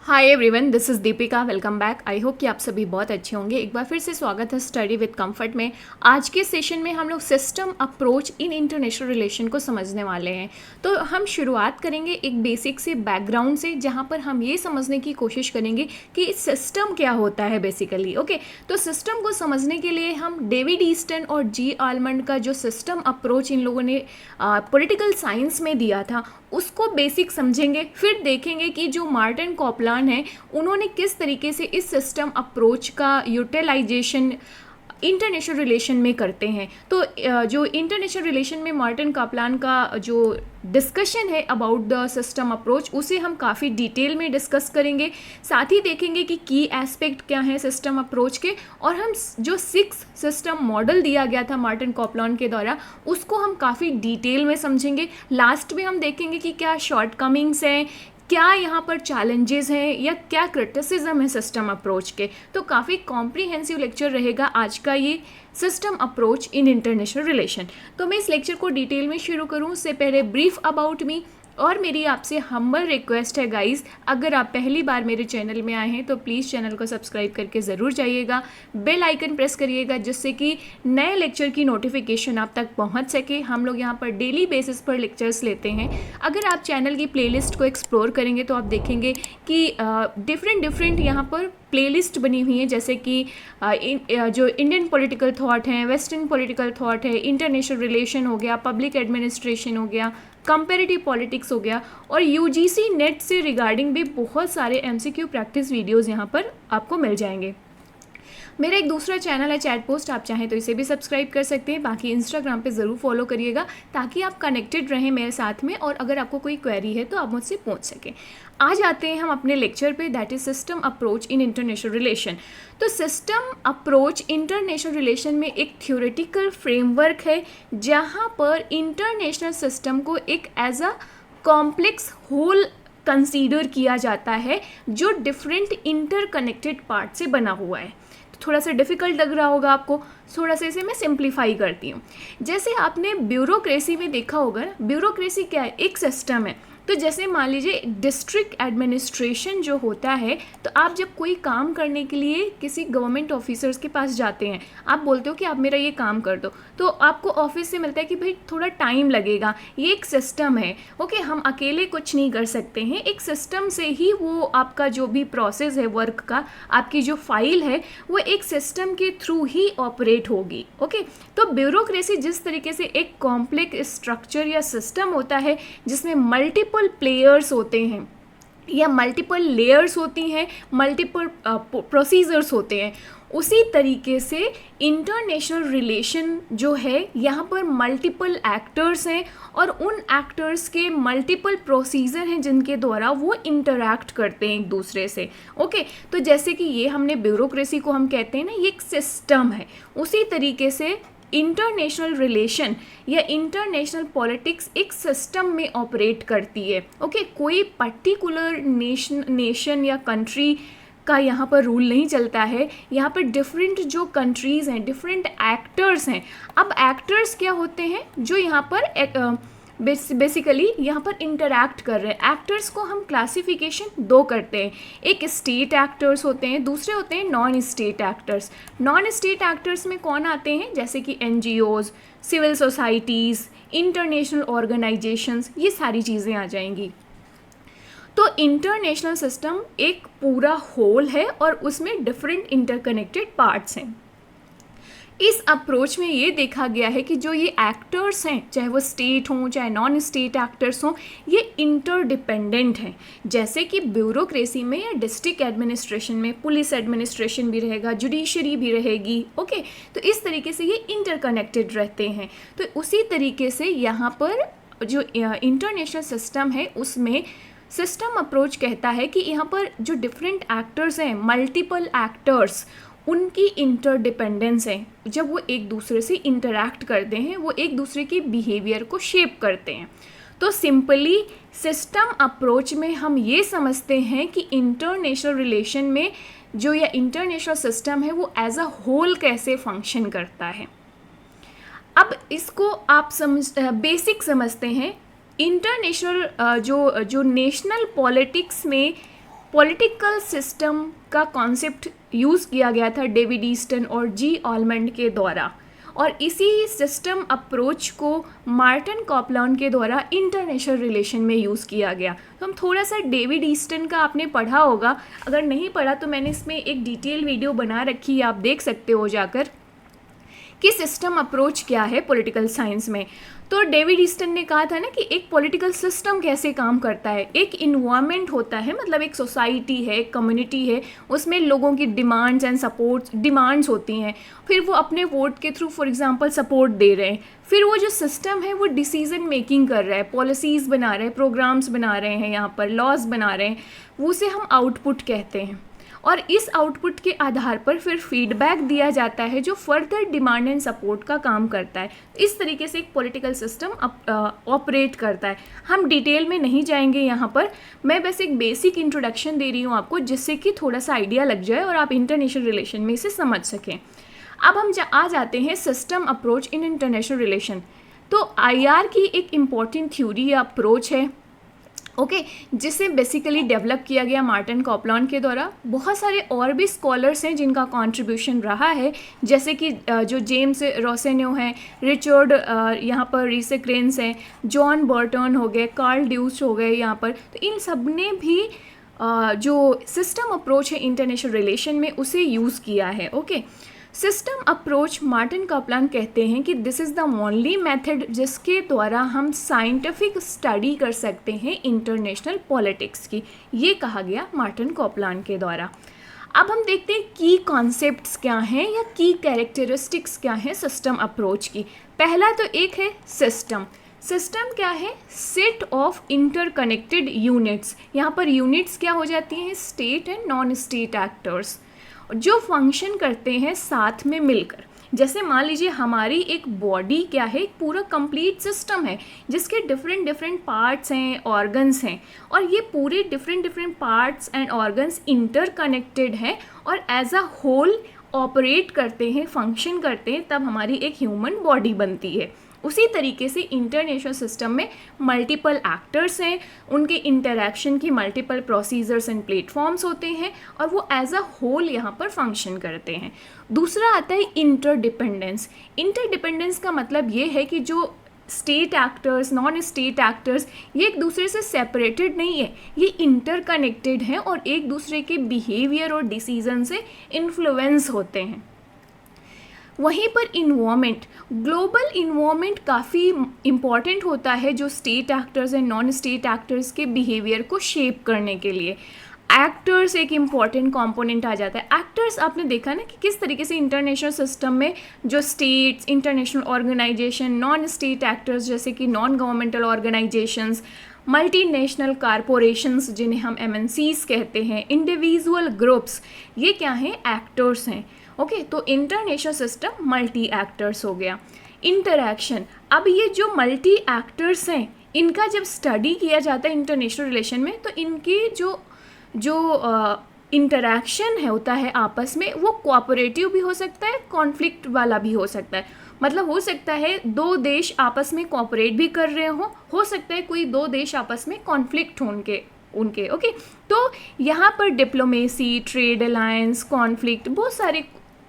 Hi everyone, this is Deepika. Welcome back. I hope कि आप सभी बहुत अच्छे होंगे। एक बार फिर से स्वागत है स्टडी विद कंफर्ट में। आज के सेशन में हम लोग system approach in international relation को समझने वाले हैं। तो हम शुरुआत करेंगे एक बेसिक से बैकग्राउंड से, जहाँ पर हम ये समझने की कोशिश करेंगे कि सिस्टम क्या होता है बेसिकली। ओके, तो सिस्टम को समझने के लिए हम डेविड ईस्टन और जी आलमंड का जो सिस्टम अप्रोच इन लोगों ने पॉलिटिकल साइंस में दिया था उसको बेसिक समझेंगे। फिर देखेंगे कि जो मार्टिन कॉपलान है उन्होंने किस तरीके से इस सिस्टम अप्रोच का यूटिलाइजेशन इंटरनेशनल रिलेशन में करते हैं। तो जो इंटरनेशनल रिलेशन में मार्टिन कापलान का जो डिस्कशन है अबाउट द सिस्टम अप्रोच, उसे हम काफ़ी डिटेल में डिस्कस करेंगे। साथ ही देखेंगे कि की एस्पेक्ट क्या है सिस्टम अप्रोच के, और हम जो 6 सिस्टम मॉडल दिया गया था मार्टिन कॉपलान के द्वारा उसको हम काफ़ी डिटेल में समझेंगे। लास्ट में हम देखेंगे कि क्या शॉर्टकमिंग्स हैं, क्या यहाँ पर चैलेंजेस हैं, या क्या क्रिटिसिज्म है सिस्टम अप्रोच के। तो काफ़ी कॉम्प्रिहेंसिव लेक्चर रहेगा आज का ये system approach in international relation. तो मैं इस लेक्चर को डिटेल में शुरू करूँ उससे पहले ब्रीफ अबाउट मी, और मेरी आपसे हम्बल रिक्वेस्ट है गाइस, अगर आप पहली बार मेरे चैनल में आए हैं तो प्लीज़ चैनल को सब्सक्राइब करके ज़रूर जाइएगा, बेल आइकन प्रेस करिएगा जिससे कि नए लेक्चर की नोटिफिकेशन आप तक पहुंच सके। हम लोग यहाँ पर डेली बेसिस पर लेक्चर्स लेते हैं। अगर आप चैनल की प्लेलिस्ट को एक्सप्लोर करेंगे तो आप देखेंगे कि डिफरेंट यहाँ पर प्लेलिस्ट बनी हुई है, जैसे कि जो इंडियन पॉलिटिकल थॉट है, वेस्टर्न पॉलिटिकल थॉट है, इंटरनेशनल रिलेशन हो गया, पब्लिक एडमिनिस्ट्रेशन हो गया, कंपेरेटिव पॉलिटिक्स हो गया, और यूजीसी नेट से रिगार्डिंग भी बहुत सारे एमसीक्यू प्रैक्टिस वीडियोस यहाँ पर आपको मिल जाएंगे। मेरा एक दूसरा चैनल है चैट पोस्ट, आप चाहें तो इसे भी सब्सक्राइब कर सकते हैं। बाकी इंस्टाग्राम पे ज़रूर फॉलो करिएगा ताकि आप कनेक्टेड रहें मेरे साथ में, और अगर आपको कोई क्वेरी है तो आप मुझसे पूछ सकें। आज आते हैं हम अपने लेक्चर पे, that is system approach in international relation. तो सिस्टम अप्रोच इंटरनेशनल रिलेशन में एक थ्योरेटिकल फ्रेमवर्क है जहाँ पर इंटरनेशनल सिस्टम को एक as a complex whole consider किया जाता है जो डिफरेंट इंटरकनेक्टेड पार्ट से बना हुआ है। थोड़ा सा डिफ़िकल्ट लग रहा होगा आपको, थोड़ा सा इसे मैं सिंप्लीफाई करती हूँ। जैसे आपने ब्यूरोक्रेसी में देखा होगा, ब्यूरोक्रेसी क्या है, एक सिस्टम है। तो जैसे मान लीजिए डिस्ट्रिक्ट एडमिनिस्ट्रेशन जो होता है, तो आप जब कोई काम करने के लिए किसी गवर्नमेंट ऑफिसर्स के पास जाते हैं, आप बोलते हो कि आप मेरा ये काम कर दो, तो आपको ऑफिस से मिलता है कि भाई थोड़ा टाइम लगेगा, ये एक सिस्टम है। ओके, हम अकेले कुछ नहीं कर सकते हैं, एक सिस्टम से ही वो आपका जो भी प्रोसेस है वर्क का, आपकी जो फाइल है वो एक सिस्टम के थ्रू ही ऑपरेट होगी। ओके, तो ब्यूरोक्रेसी जिस तरीके से एक कॉम्प्लेक्स स्ट्रक्चर या सिस्टम होता है जिसमें मल्टीपल प्लेयर्स होते हैं या मल्टीपल लेयर्स होती हैं, मल्टीपल प्रोसीजर्स होते हैं, उसी तरीके से इंटरनेशनल रिलेशन जो है यहाँ पर मल्टीपल एक्टर्स हैं और उन एक्टर्स के मल्टीपल प्रोसीजर हैं जिनके द्वारा वो इंटरैक्ट करते हैं एक दूसरे से। ओके, तो जैसे कि ये हमने ब्यूरोक्रेसी को हम कहते हैं ना, ये एक सिस्टम है। उसी तरीके से इंटरनेशनल रिलेशन या इंटरनेशनल पॉलिटिक्स एक सिस्टम में ऑपरेट करती है। ओके, कोई पर्टिकुलर नेशन या कंट्री का यहाँ पर रूल नहीं चलता है। यहाँ पर डिफरेंट जो कंट्रीज़ हैं, डिफरेंट एक्टर्स हैं। अब एक्टर्स क्या होते हैं जो यहाँ पर बेसिकली यहाँ पर इंटरैक्ट कर रहे हैं। एक्टर्स को हम क्लासिफिकेशन 2 करते हैं, एक स्टेट एक्टर्स होते हैं, दूसरे होते हैं non state actors. Non state actors में कौन आते हैं, जैसे कि NGOs, civil societies, international organisations, ये सारी चीज़ें आ जाएंगी। तो इंटरनेशनल सिस्टम एक पूरा होल है और उसमें डिफरेंट इंटरकनेक्टेड पार्ट्स हैं। इस अप्रोच में ये देखा गया है कि जो ये एक्टर्स हैं, चाहे वो स्टेट हों चाहे नॉन स्टेट एक्टर्स हों, ये इंटरडिपेंडेंट हैं। जैसे कि ब्यूरोक्रेसी में या डिस्ट्रिक्ट एडमिनिस्ट्रेशन में पुलिस एडमिनिस्ट्रेशन भी रहेगा, जुडिशरी भी रहेगी। ओके, तो इस तरीके से ये इंटरकनेक्टेड रहते हैं। तो उसी तरीके से यहाँ पर जो इंटरनेशनल सिस्टम है उसमें सिस्टम अप्रोच कहता है कि यहाँ पर जो डिफरेंट एक्टर्स हैं, मल्टीपल एक्टर्स, उनकी इंटरडिपेंडेंस है। जब वो एक दूसरे से इंटरैक्ट करते हैं वो एक दूसरे के बिहेवियर को शेप करते हैं। तो सिंपली सिस्टम अप्रोच में हम ये समझते हैं कि इंटरनेशनल रिलेशन में जो या इंटरनेशनल सिस्टम है वो एज अ होल कैसे फंक्शन करता है। अब इसको आप बेसिक समझते हैं। इंटरनेशनल जो नेशनल पॉलिटिक्स में पॉलिटिकल सिस्टम का कॉन्सेप्ट यूज़ किया गया था डेविड ईस्टन और जी ऑलमंड के द्वारा, और इसी सिस्टम अप्रोच को मार्टिन कॉपलान के द्वारा इंटरनेशनल रिलेशन में यूज़ किया गया। तो हम थोड़ा सा डेविड ईस्टन का आपने पढ़ा होगा, अगर नहीं पढ़ा तो मैंने इसमें एक डिटेल वीडियो बना रखी है, आप देख सकते हो जाकर कि सिस्टम अप्रोच क्या है पॉलिटिकल साइंस में। तो डेविड ईस्टन ने कहा था ना कि एक पॉलिटिकल सिस्टम कैसे काम करता है। एक इन्वायरमेंट होता है, मतलब एक सोसाइटी है, एक कम्युनिटी है, उसमें लोगों की डिमांड्स एंड सपोर्ट्स डिमांड्स होती हैं, फिर वो अपने वोट के थ्रू फॉर एग्जांपल सपोर्ट दे रहे हैं, फिर वो जो सिस्टम है वो डिसीजन मेकिंग कर रहा है, पॉलिसीज़ बना रहे हैं, प्रोग्राम्स बना रहे हैं, यहाँ पर लॉज बना रहे हैं, वो उसे हम आउटपुट कहते हैं। और इस आउटपुट के आधार पर फिर फीडबैक दिया जाता है जो फर्दर डिमांड एंड सपोर्ट का काम करता है। इस तरीके से एक पॉलिटिकल सिस्टम ऑपरेट करता है। हम डिटेल में नहीं जाएंगे यहाँ पर, मैं बस एक बेसिक इंट्रोडक्शन दे रही हूँ आपको, जिससे कि थोड़ा सा आइडिया लग जाए और आप इंटरनेशनल रिलेशन में इसे समझ सकें। अब हम आ जाते हैं system approach in international relation. तो IR की एक इम्पॉर्टेंट थ्योरी या अप्रोच है, ओके, जिसे बेसिकली डेवलप किया गया मार्टिन कॉपलान के द्वारा। बहुत सारे और भी स्कॉलर्स हैं जिनका कंट्रीब्यूशन रहा है, जैसे कि जो जेम्स रोसेन्यो हैं, रिचर्ड यहाँ पर रीसेक्रेंस हैं, जॉन बर्टन हो गए, कार्ल ड्यूस हो गए यहाँ पर। तो इन सब ने भी जो सिस्टम अप्रोच है इंटरनेशनल रिलेशन में उसे यूज़ किया है। Okay, system approach Martin Kaplan कहते हैं कि this is the only method जिसके द्वारा हम साइंटिफिक स्टडी कर सकते हैं इंटरनेशनल पॉलिटिक्स की। ये कहा गया मार्टिन कॉपलान के द्वारा। अब हम देखते हैं की कॉन्सेप्ट्स क्या हैं या की कैरेक्टरिस्टिक्स क्या हैं सिस्टम अप्रोच की। पहला तो एक है सिस्टम। सिस्टम क्या है? Set of interconnected units. यहाँ पर यूनिट्स क्या हो जाती हैं? State and non state actors जो फंक्शन करते हैं साथ में मिलकर। जैसे मान लीजिए हमारी एक बॉडी क्या है? एक पूरा कंप्लीट सिस्टम है जिसके डिफरेंट डिफरेंट पार्ट्स हैं, ऑर्गन्स हैं, और ये पूरे different different parts and organs interconnected हैं और एज अ होल ऑपरेट करते हैं, फंक्शन करते हैं, तब हमारी एक ह्यूमन बॉडी बनती है। उसी तरीके से इंटरनेशनल सिस्टम में मल्टीपल एक्टर्स हैं, उनके इंटरैक्शन की मल्टीपल प्रोसीजर्स एंड प्लेटफॉर्म्स होते हैं और वो एज अ होल यहाँ पर फंक्शन करते हैं। दूसरा आता है इंटरडिपेंडेंस। इंटरडिपेंडेंस का मतलब ये है कि जो state actors, non state actors, ये एक दूसरे से सेपरेटेड नहीं है, ये इंटरकनेक्टेड हैं और एक दूसरे के बिहेवियर और डिसीजन से इन्फ्लुएंस होते हैं। वहीं पर इन्वायरमेंट, ग्लोबल इन्वायरमेंट काफ़ी इम्पॉर्टेंट होता है जो state actors and non state actors के बिहेवियर को शेप करने के लिए। एक्टर्स एक इम्पॉर्टेंट कंपोनेंट आ जाता है। एक्टर्स आपने देखा ना कि किस तरीके से इंटरनेशनल सिस्टम में जो states, international organisation, non state actors जैसे कि non governmental organisations, multinational corporations जिन्हें हम MNCs कहते हैं, इंडिविजुअल ग्रुप्स, ये क्या हैं? एक्टर्स हैं। ओके, तो इंटरनेशनल सिस्टम मल्टी एक्टर्स हो गया। इंटरैक्शन, अब ये जो मल्टी एक्टर्स हैं इनका जब स्टडी किया जाता है इंटरनेशनल रिलेशन में, तो इनके जो इंटरैक्शन है होता है आपस में, वो कोऑपरेटिव भी हो सकता है, कॉन्फ्लिक्ट वाला भी हो सकता है। मतलब हो सकता है दो देश आपस में कोऑपरेट भी कर रहे हो सकता है कोई दो देश आपस में कॉन्फ्लिक्ट हो उनके। ओके, तो यहाँ पर डिप्लोमेसी, ट्रेड अलायंस, कॉन्फ्लिक्ट, बहुत सारे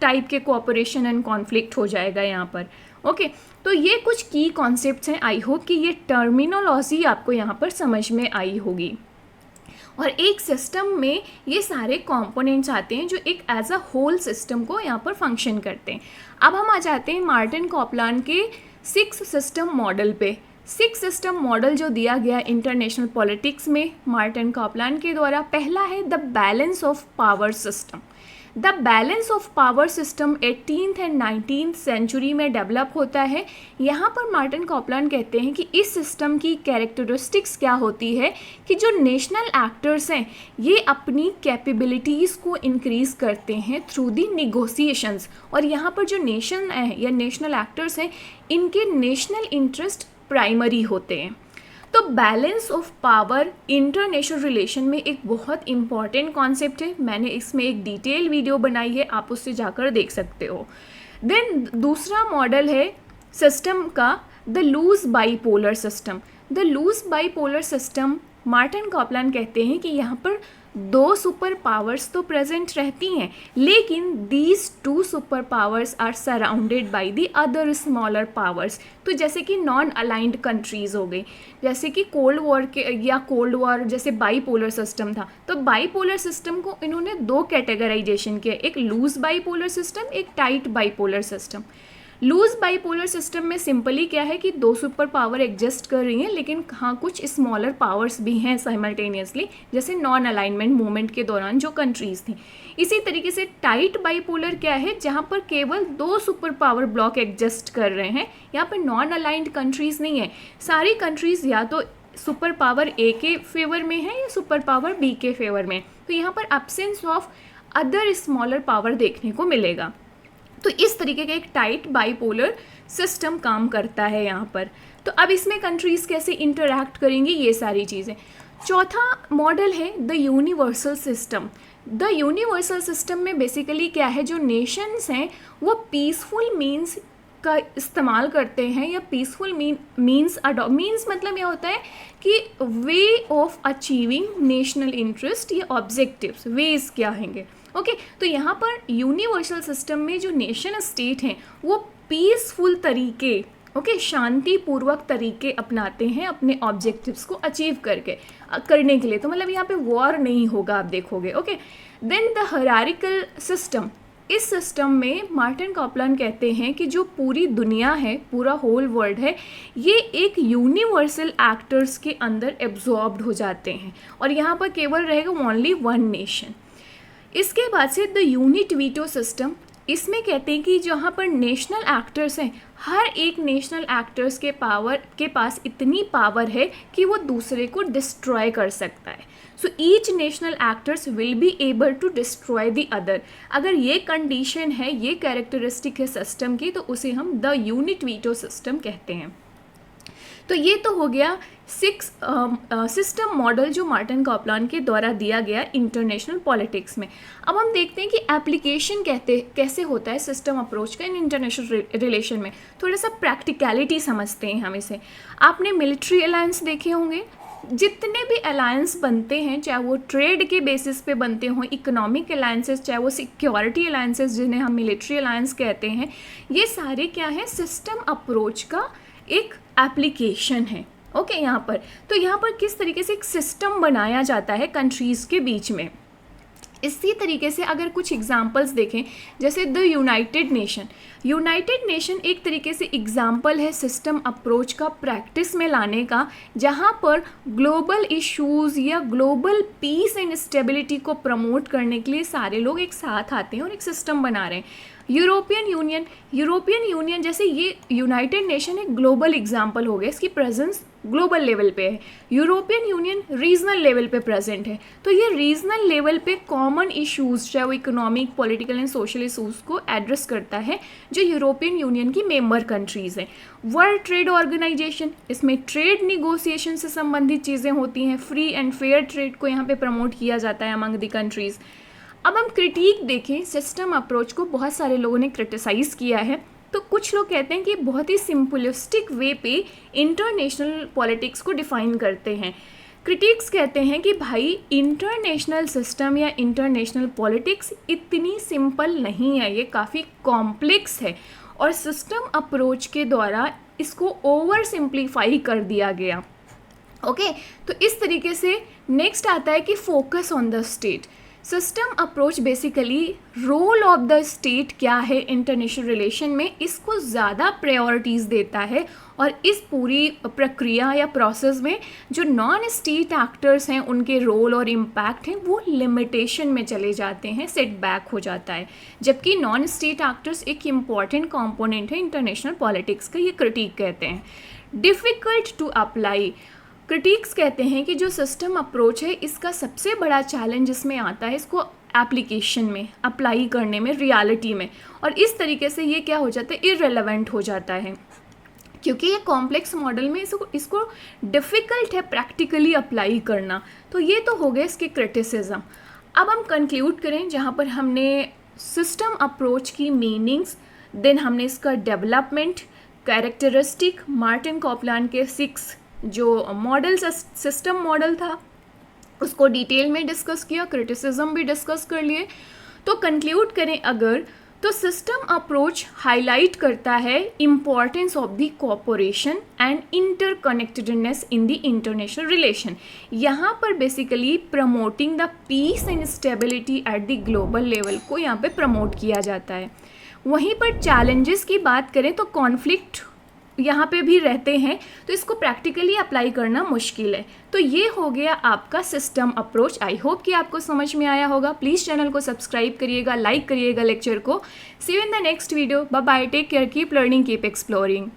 टाइप के कोऑपरेशन एंड कॉन्फ्लिक्ट हो जाएगा यहाँ पर। ओके, तो ये कुछ की कॉन्सेप्ट्स हैं। आई होप कि ये टर्मिनोलॉजी आपको यहाँ पर समझ में आई होगी। और एक सिस्टम में ये सारे कंपोनेंट्स आते हैं जो एक एज अ होल सिस्टम को यहाँ पर फंक्शन करते हैं। अब हम आ जाते हैं मार्टिन कॉपलान के 6 सिस्टम मॉडल पे। 6 सिस्टम मॉडल जो दिया गया इंटरनेशनल पॉलिटिक्स में मार्टिन कॉपलान के द्वारा, पहला है the balance of power system. The balance of power system 18th and 19th century में डेवलप होता है। यहाँ पर मार्टिन कॉपलान कहते हैं कि इस सिस्टम की कैरेक्टरिस्टिक्स क्या होती है कि जो नेशनल एक्टर्स हैं ये अपनी कैपेबिलिटीज़ को इंक्रीज़ करते हैं थ्रू दी निगोसिएशंस, और यहाँ पर जो नेशन है या नेशनल एक्टर्स हैं इनके नेशनल इंटरेस्ट प्राइमरी होते हैं। तो balance of power international relation में एक बहुत इंपॉर्टेंट कॉन्सेप्ट है। मैंने इसमें एक डिटेल वीडियो बनाई है, आप उससे जाकर देख सकते हो। देन दूसरा मॉडल है सिस्टम का the loose bipolar system. The loose bipolar system Martin Kaplan कहते हैं कि यहाँ पर दो सुपर पावर्स तो प्रेजेंट रहती हैं, लेकिन these two super powers are surrounded by the other smaller powers. तो जैसे कि नॉन अलाइंड कंट्रीज़ हो गई, जैसे कि कोल्ड वॉर के या कोल्ड वॉर जैसे बाईपोलर सिस्टम था, तो बाईपोलर सिस्टम को इन्होंने दो कैटेगराइजेशन किया, एक लूज बाईपोलर सिस्टम, एक tight bipolar system. Loose bipolar system में सिंपली क्या है कि दो सुपर पावर एग्जिस्ट कर रही हैं, लेकिन हाँ कुछ स्मॉलर पावर्स भी हैं साइमल्टेनियसली, जैसे नॉन अलाइनमेंट मूवमेंट के दौरान जो कंट्रीज थी। इसी तरीके से टाइट बाईपोलर क्या है, जहाँ पर केवल दो सुपर पावर ब्लॉक एग्जिस्ट कर रहे हैं, यहाँ पर नॉन अलाइंड कंट्रीज नहीं है, सारी कंट्रीज या तो सुपर पावर ए के फेवर में है या सुपर पावर बी के फेवर में, तो यहाँ पर absence of other smaller power देखने को मिलेगा। तो इस तरीके का एक टाइट बाईपोलर सिस्टम काम करता है यहाँ पर। तो अब इसमें कंट्रीज़ कैसे इंटरैक्ट करेंगी, ये सारी चीज़ें। चौथा मॉडल है the universal system. The universal system में बेसिकली क्या है, जो नेशंस हैं वो पीसफुल मीन्स का इस्तेमाल करते हैं, या पीसफुल मीन्स मतलब यह होता है कि way of achieving national interest या ऑब्जेक्टिव्स, वेज क्या होंगे। ओके तो यहाँ पर यूनिवर्सल सिस्टम में जो नेशन स्टेट हैं वो पीसफुल तरीके, शांतिपूर्वक तरीके अपनाते हैं अपने ऑब्जेक्टिव्स को अचीव करने के लिए। तो मतलब यहाँ पे वॉर नहीं होगा, आप देखोगे। Okay then the hierarchical system, इस सिस्टम में मार्टिन कॉपलान कहते हैं कि जो पूरी दुनिया है, पूरा होल वर्ल्ड है, ये एक यूनिवर्सल एक्टर्स के अंदर एब्जॉर्ब्ड हो जाते हैं, और यहाँ पर केवल रहेगा ओनली वन नेशन। इसके बाद से द यूनिट वीटो सिस्टम, इसमें कहते हैं कि जहाँ पर नेशनल एक्टर्स हैं, हर एक नेशनल एक्टर्स के पास इतनी पावर है कि वो दूसरे को डिस्ट्रॉय कर सकता है। So each national actors will be able to destroy the other. अगर ये कंडीशन है, ये कैरेक्टरिस्टिक है सिस्टम की, तो उसे हम द यूनिट वीटो सिस्टम कहते हैं। तो ये तो हो गया सिस्टम मॉडल जो मार्टिन कॉपलान के द्वारा दिया गया इंटरनेशनल पॉलिटिक्स में। अब हम देखते हैं कि एप्लीकेशन कैसे होता है सिस्टम अप्रोच का इन इंटरनेशनल रिलेशन में। थोड़ा सा प्रैक्टिकलिटी समझते हैं हम इसे। आपने मिलिट्री अलायंस देखे होंगे, जितने भी अलायंस बनते हैं, चाहे वो ट्रेड के बेसिस पे बनते हों, इकोनॉमिक अलायंसेस, चाहे वो सिक्योरिटी अलायंसेस जिन्हें हम मिलिट्री अलायंस कहते हैं, ये सारे क्या है, सिस्टम अप्रोच का एक एप्लीकेशन है। ओके यहाँ पर तो यहाँ पर किस तरीके से एक सिस्टम बनाया जाता है कंट्रीज़ के बीच में। इसी तरीके से अगर कुछ एग्जाम्पल्स देखें, जैसे द यूनाइटेड नेशन एक तरीके से एग्जाम्पल है सिस्टम अप्रोच का प्रैक्टिस में लाने का, जहाँ पर ग्लोबल इश्यूज़ या ग्लोबल पीस एंड स्टेबिलिटी को प्रमोट करने के लिए सारे लोग एक साथ आते हैं और एक सिस्टम बना रहे हैं। यूरोपियन यूनियन जैसे ये यूनाइटेड नेशन एक ग्लोबल एग्जाम्पल हो गया, इसकी प्रेजेंस ग्लोबल लेवल पे है। यूरोपियन यूनियन रीजनल लेवल पे प्रेजेंट है, तो ये रीजनल लेवल पे कॉमन इश्यूज़, चाहे वो economic, political and social issues को एड्रेस करता है, जो यूरोपियन यूनियन की मेंबर कंट्रीज़ हैं। वर्ल्ड ट्रेड ऑर्गेनाइजेशन, इसमें ट्रेड निगोसिएशन से संबंधित चीज़ें होती हैं, फ्री एंड फेयर ट्रेड को यहाँ पे प्रमोट किया जाता है अमंग द कंट्रीज़। अब हम क्रिटिक देखें, सिस्टम अप्रोच को बहुत सारे लोगों ने क्रिटिसाइज़ किया है। तो कुछ लोग कहते हैं कि बहुत ही सिंपलिस्टिक वे पे इंटरनेशनल पॉलिटिक्स को डिफ़ाइन करते हैं। क्रिटिक्स कहते हैं कि भाई इंटरनेशनल सिस्टम या इंटरनेशनल पॉलिटिक्स इतनी सिंपल नहीं है, ये काफ़ी कॉम्प्लेक्स है, और सिस्टम अप्रोच के द्वारा इसको ओवर सिंप्लीफाई कर दिया गया। ओके तो इस तरीके से नेक्स्ट आता है कि focus on the state. System approach basically role of the state क्या है इंटरनेशनल रिलेशन में, इसको ज़्यादा प्रायोरिटीज़ देता है, और इस पूरी प्रक्रिया या प्रोसेस में जो नॉन स्टेट एक्टर्स हैं उनके रोल और इम्पैक्ट हैं वो लिमिटेशन में चले जाते हैं, सेटबैक हो जाता है, जबकि नॉन स्टेट एक्टर्स एक इम्पॉर्टेंट कंपोनेंट है इंटरनेशनल पॉलिटिक्स का, ये क्रिटिक कहते हैं। डिफ़िकल्ट टू अप्लाई, क्रिटिक्स कहते हैं कि जो सिस्टम अप्रोच है इसका सबसे बड़ा चैलेंज इसमें आता है इसको एप्लीकेशन में, अप्लाई करने में, रियलिटी में, और इस तरीके से ये क्या हो जाता है, इररिलेवेंट हो जाता है, क्योंकि ये कॉम्प्लेक्स मॉडल में इसको डिफ़िकल्ट है प्रैक्टिकली अप्लाई करना। तो ये तो हो गया इसके क्रिटिसिज्म। अब हम कंक्लूड करें, जहाँ पर हमने सिस्टम अप्रोच की मीनिंग्स, देन हमने इसका डेवलपमेंट, कैरेक्टरिस्टिक, मार्टिन कॉपलान के 6 जो मॉडल सिस्टम मॉडल था, उसको डिटेल में डिस्कस किया, क्रिटिसिज्म भी डिस्कस कर लिए। तो कंक्लूड करें अगर, तो सिस्टम अप्रोच हाईलाइट करता है importance of the cooperation and interconnectedness in the international relation. यहाँ पर basically promoting the peace and stability at the global level को यहाँ पे प्रमोट किया जाता है। वहीं पर चैलेंजेस की बात करें तो कॉन्फ्लिक्ट यहाँ पे भी रहते हैं, तो इसको प्रैक्टिकली अप्लाई करना मुश्किल है। तो ये हो गया आपका सिस्टम अप्रोच। आई होप कि आपको समझ में आया होगा। प्लीज़ चैनल को सब्सक्राइब करिएगा, लाइक करिएगा लेक्चर को। See you in the next video. Bye bye, take care, keep learning, keep exploring.